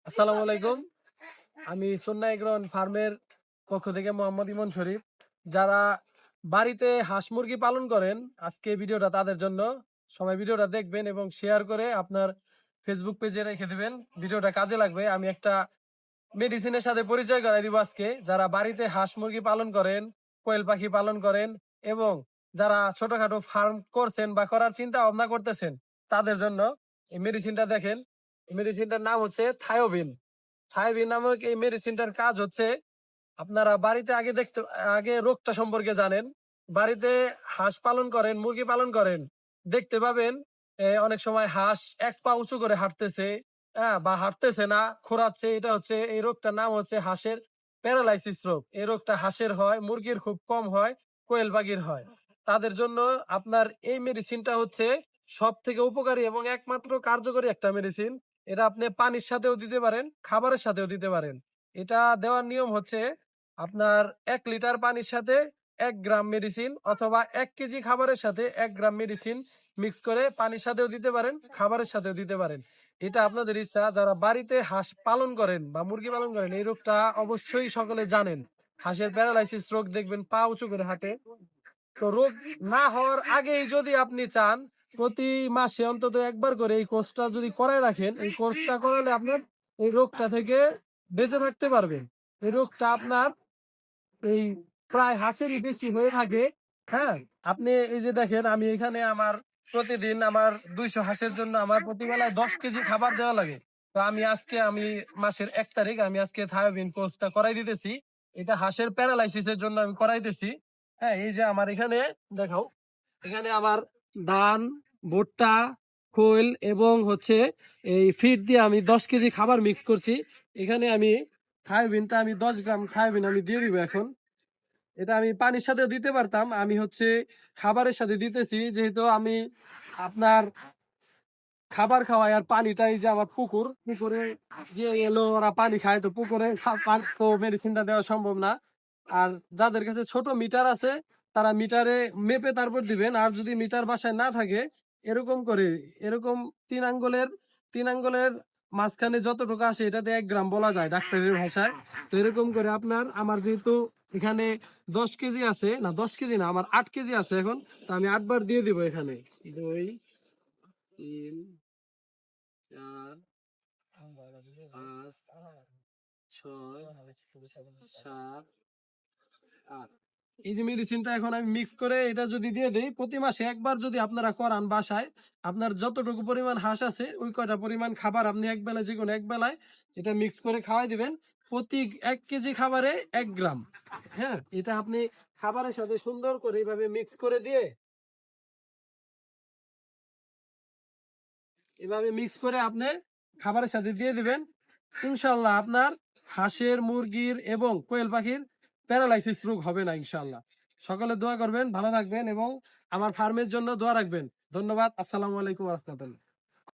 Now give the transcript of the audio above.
আসসালামু আলাইকুম। আমি সন্না এগ্রন ফার্মের পক্ষ থেকে মোহাম্মদ ইমন শরীফ। যারা বাড়িতে হাঁস মুরগি পালন করেন, আজকে ভিডিওটা তাদের জন্য। সবাই ভিডিওটা দেখবেন এবং শেয়ার করে আপনার ফেসবুক পেজে রেখে দিবেন। ভিডিওটা কাজে লাগবে। আমি একটা মেডিসিনের সাথে পরিচয় করাই দিব আজকে। যারা বাড়িতে হাঁস মুরগি পালন করেন, কোয়েল পাখি পালন করেন এবং যারা ছোটখাটো ফার্ম করছেন বা করার চিন্তা ভাবনা করতেছেন, তাদের জন্য এই মেডিসিনটা দেখেন। এই মেডিসিনটার নাম হচ্ছে থায়োবিন। থায়োবিন নামক এই মেডিসিনটার কাজ হচ্ছে, আপনারা বাড়িতে আগে রোগটা সম্পর্কে জানেন। বাড়িতে হাঁস পালন করেন, মুরগি পালন করেন, দেখতে পাবেন অনেক সময় হাঁস এক পা উঁচু করে হাঁটতেছে, হ্যাঁ, বা হাঁটতেছে না, খোঁড়াচ্ছে। এটা হচ্ছে, এই রোগটার নাম হচ্ছে হাঁসের প্যারালাইসিস রোগ। এই রোগটা হাঁসের হয়, মুরগির খুব কম হয়, কোয়েল পাখির হয়। তাদের জন্য আপনার এই মেডিসিনটা হচ্ছে সব থেকে উপকারী এবং একমাত্র কার্যকরী একটা মেডিসিন। এটা আপনি পানির সাথেও দিতে পারেন, খাবারের সাথেও দিতে পারেন। এটা দেওয়ার নিয়ম হচ্ছে, আপনার 1 লিটার পানির সাথে 1 গ্রাম মেডিসিন, অথবা 1 কেজি খাবারের সাথে 1 গ্রাম মেডিসিন মিক্স করে পানির সাথেও দিতে পারেন, খাবারের সাথেও দিতে পারেন। এটা আপনাদের ইচ্ছা। যারা বাড়িতে হাঁস পালন করেন বা মুরগি পালন করেন, এই রোগটা অবশ্যই সকলে জানেন। হাঁসের প্যারালাইসিস রোগ দেখবেন পা উঁচু করে হাঁটে। তো রোগ না হওয়ার আগেই যদি আপনি চান, প্রতি মাসে অন্তত একবার করে এই কোর্সটা যদি করায় রাখেন, এই কোর্সটা করালে আপনার এই রোগটা থেকে বেঁচে থাকতে পারবেন। এই রোগটা আপনার এই প্রায় হাঁসেরই বেশি হয়ে থাকে। হ্যাঁ, আপনি এই যে দেখেন, আমি এখানে আমার প্রতিদিন আমার 200 হাঁসের জন্য আমার প্রতিবেলায় 10 কেজি খাবার দেওয়া লাগে। তো আমি মাসের 1 তারিখ আমি আজকে থায়োবিন কোর্সটা করাই দিতেছি। এটা হাঁসের প্যারালাইসিসের জন্য আমি করাইতেছি। হ্যাঁ, এই যে আমার এখানে দেখাও, এখানে আমার ধান, ভুট্টা, খোল এবং হচ্ছে এই ফিড দিয়ে আমি 10 কেজি খাবার মিক্স করছি। এখানে আমি থায়োবিনটা, আমি 10 গ্রাম থায়োবিন আমি দিয়ে দিব এখন। এটা আমি পানির সাথে দিতে পারতাম, আমি হচ্ছে খাবারের সাথে দিতেছি, যেহেতু আমি আপনার খাবার খাওয়াই। আর পানিটা এই যে আমার পুকুরে গিয়ে এলো, ওরা পানি খায়, তো পুকুরে তো মেডিসিনটা দেওয়া সম্ভব না। আর যাদের কাছে ছোট মিটার আছে, তারা মিটারে মেপে তারপর দিবেন। আর যদি মিটার বাসায় না থাকে, এরকম করে, এরকম 3 আঙ্গুলের মাঝখানে যতটুকু আসে, এটাতে 1 গ্রাম বলা যায় ডাক্তারের ভাষায়। তো এরকম করে আমার যেহেতু এখানে 10 কেজি আছে, না 10 কেজি না, আমার 8 কেজি আছে এখন। তো আমি 8 বার দিয়ে দিব এখানে। 2, 3, 4, 5, 6, 7, 8। এই যে মেডিসিনটা এখন আমি মিক্স করে এটা যদি দিয়ে দিই, প্রতি মাসে একবার যদি আপনারা করান বাসায়, আপনার যতটুকু পরিমাণ হাঁস আছে ওই কয়টা পরিমাণ খাবার আপনি এক বেলায়, যে কোনো এক বেলায় এটা মিক্স করে খাওয়াই দিবেন। প্রতি 1 কেজি খাবারে 1 গ্রাম। হ্যাঁ, এটা আপনি খাবারের সাথে সুন্দর করে এইভাবে মিক্স করে দিয়ে, এভাবে মিক্স করে আপনি খাবারের সাথে দিয়ে দিবেন। ইনশাল্লাহ আপনার হাঁসের, মুরগির এবং কোয়েল পাখির প্যারালাইসিস রোগ হবে না ইনশাল্লাহ। সকলে দোয়া করবেন, ভালো থাকবেন এবং আমার ফার্মের জন্য দোয়া রাখবেন। ধন্যবাদ। আসসালামু আলাইকুম ওয়া রাহমাতুল্লাহ।